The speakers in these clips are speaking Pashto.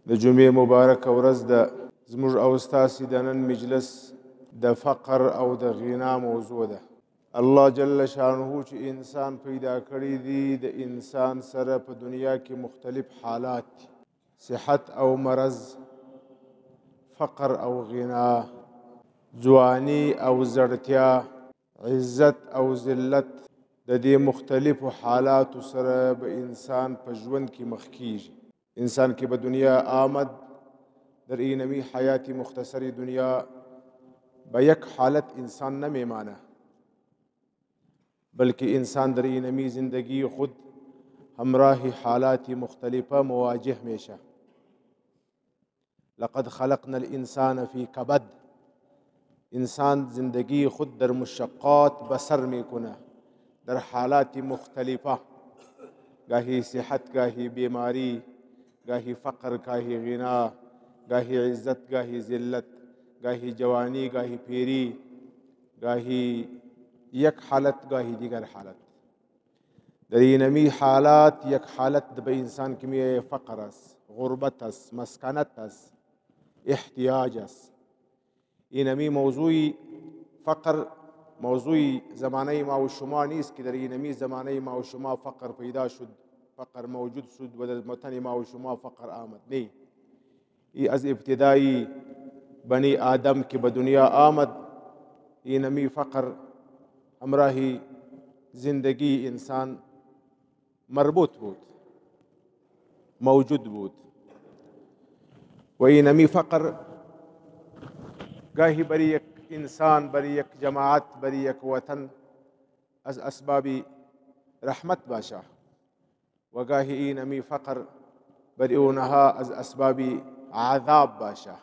د جمعې مبارکه ورځ ده. زموږ او ستاسې د نن مجلس د فقر او د غنا موضوع ده. الله جل شانه چې انسان پیدا کړی دی، د انسان سره په دنیا کې مختلف حالات دي: صحت او مرض، فقر او غنا، ځواني او زړتیا، عزت او ذلت. د دې مختلفو حالاتو سره به انسان په ژوند کې مخ کیږي. انسان که به دنیا آمد، در اینمی حیات مختصری دنیا به یک حالت انسان نمیمانه، بلکه انسان در اینمی زندگی خود همراه حالات مختلفه مواجه میشه. لقد خلقنا الانسان فی کبد. انسان زندگی خود در مشقات بسر میکنه، در حالات مختلفه، گاهی صحت، گاهی بیماری، گاهی فقر، گاهی غنا، گاهی عزت، گاهی ذلت، گاهی جوانی، گاهی پیری، گاهی یک حالت، گاهی دیگر حالت. در اینمی حالات یک حالت به انسان که می فقر است، غربت است، مسکنت است، احتیاج است. اینمی موضوع فقر موضوع زمانه ما و شما نیست که در اینمی زمانه ما و شما فقر پیدا شد، فقر موجود شد و در متن ما و شما فقر آمد. نه، ای از ابتدای بنی آدم که به دنیا آمد، اینمی فقر همراه زندگی انسان مربوط بود، موجود بود. و اینمی فقر گاهی بر یک انسان، بر یک جماعت، بر یک وطن از اسباب رحمت باشه، و گاهی اینمی فقر بر اونها از اسباب عذاب باشه.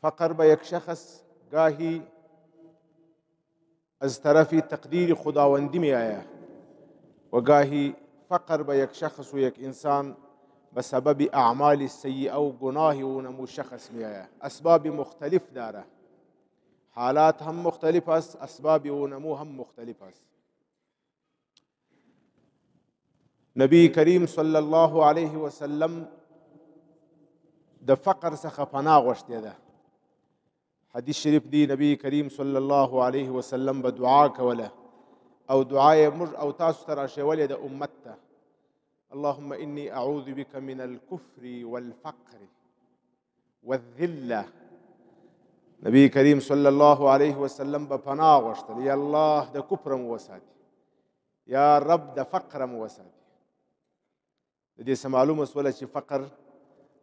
فقر به یک شخص گاهی از طرف تقدیر خداوندی می آید، و گاهی فقر به یک شخص و یک انسان به سبب اعمال سیئه و گناه اونمو شخص می آید. اسباب مختلف داره، حالات هم مختلف است، اسباب اونمو هم مختلف است. نبی کریم صلی الله علیه و سلم د فقر څخه پناه غوښتې ده. حدیث شریف دی، نبی کریم صلی الله علیه و سلم به دعا کوله، او دعای موږ او تاسو ته راښولې د امت ته: اللهم انی اعوذ بک من الكفر والفقر والذله. نبی کریم صلی الله علیه و سلم به پناه غوښتل: یا الله د کفر مو وساتي، یا رب د فقر مو وساتي. د دې څه معلومه شوله چې فقر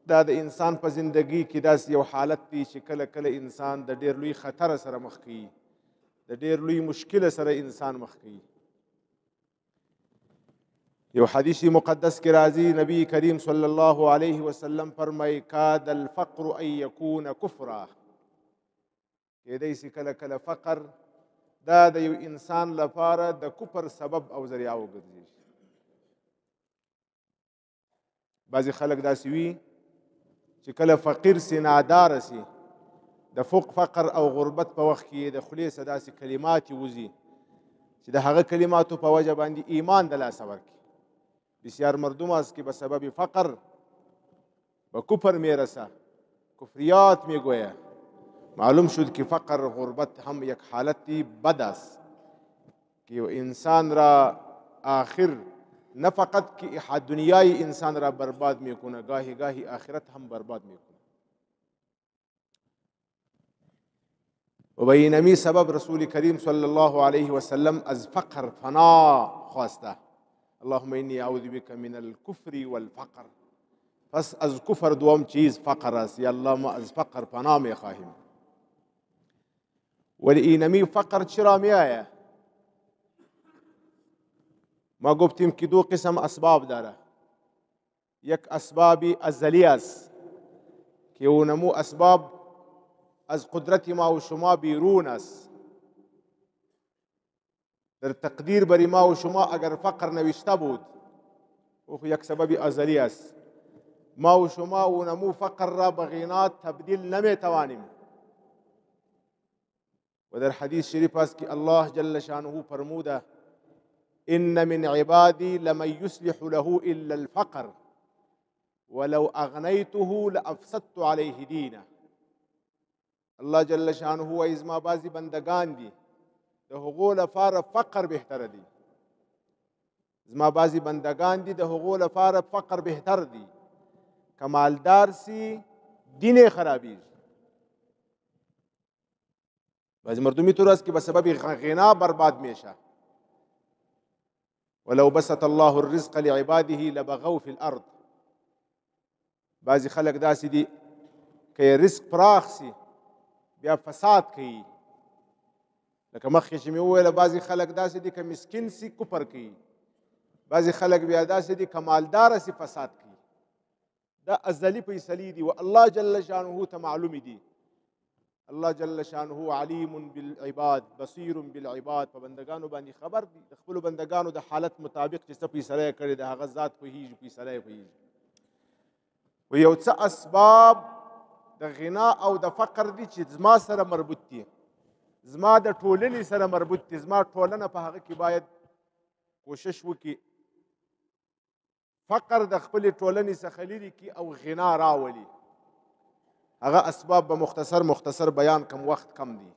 دا د انسان په زندگی کې داسې یو حالت دی چې کله کله انسان د ډېر لوی خطر سره مخ کوي، د ډېر لوی مشکل سره انسان مخ کوي. یو حدیث مقدس کې راځي، نبی کریم صلی الله علیه وسلم فرمایي: کاد الفقر ان یکون کفرا. کیدای شي کله کله فقر دا د یو انسان لپاره د کفر سبب او ذریعه وګرځي. بعضې خلک داسې وي چې کله فقیر سي، ناداره سي، د فقر او غربت په وخت کې د خولې څخه داسې کلمات وځي چې د هغه کلماتو په وجه باندې ایمان د لاسه ورکړي. بسیار مردم است که به سبب فقر به کفر میرسه، کفریات میگویه. معلوم شد که فقر غربت هم یک حالتی بد است که انسان را آخر نه فقط که دنیای انسان را برباد میکنه، گاهی گاهی آخرت هم برباد میکنه. و به اینمی سبب رسول کریم صلی الله علیه و سلم از فقر پناه خواسته: اللهم انی اعوذ بک من الکفر والفقر. پس از کفر دوم چیز فقر است. یا الله ما از فقر پناه میخواهیم. ولی اینمی فقر چرا میآید؟ ما گفتیم که دو قسم اسباب داره. یک اسباب ازلی است که اونمو اسباب از قدرت ما و شما بیرون است. در تقدیر بری ما و شما اگر فقر نوشته بود، او یک سبب ازلی است. ما و شما اونمو فقر را به غنا تبدیل نمیتوانیم. و در حدیث شریف است که الله جل شانه فرموده: ان من عبادی لمن یصلح له الا الفقر ولو اغنیته لافسدت علیه دینه. الله جل شانه وایي زما بعضې بندګان دي د هغو لپاره فقر بهتره دی. زما بعضې بندګان دي د هغو لپاره فقر بهتر دی. که مالدار سي دین یې خرابېږي. بعضې مردمي طرز کې به سبب غنا برباد میشه. ولو بسط الله الرزق لعباده لبغوا في الارض. بعضې خلک داسې دي که یې رزق پراخ سي بیا فساد کوي. لکه مخکې چې مې وویله بعضې خلک داسې دي که مسکین سي کفر کوي. بعضې خلک بیا داسې دي که مالداره سي فساد کوي. دا ازلي فیصلې دي و الله جل شانه ته معلومې دي. الله جل شانه علیم بالعباد بصیر بالعباد. په بندګانو باندې خبر دي. د خپلو بندګانو د حالت مطابق چې څه فیصله یې کړې د هغه ذات پوهېږي، فیصله یې پوهېږي. و یو څه اسباب د غنا او د فقر دي چې زما سره مربوط دي، زما د ټولنې سره مربوط دي. زما ټولنه په هغه کې باید کوشش وکړي فقر د خپلې ټولنې څخه لرې کړي او غنا راولي. هغه اسباب به مختصر بیان کم، وخت کم دی.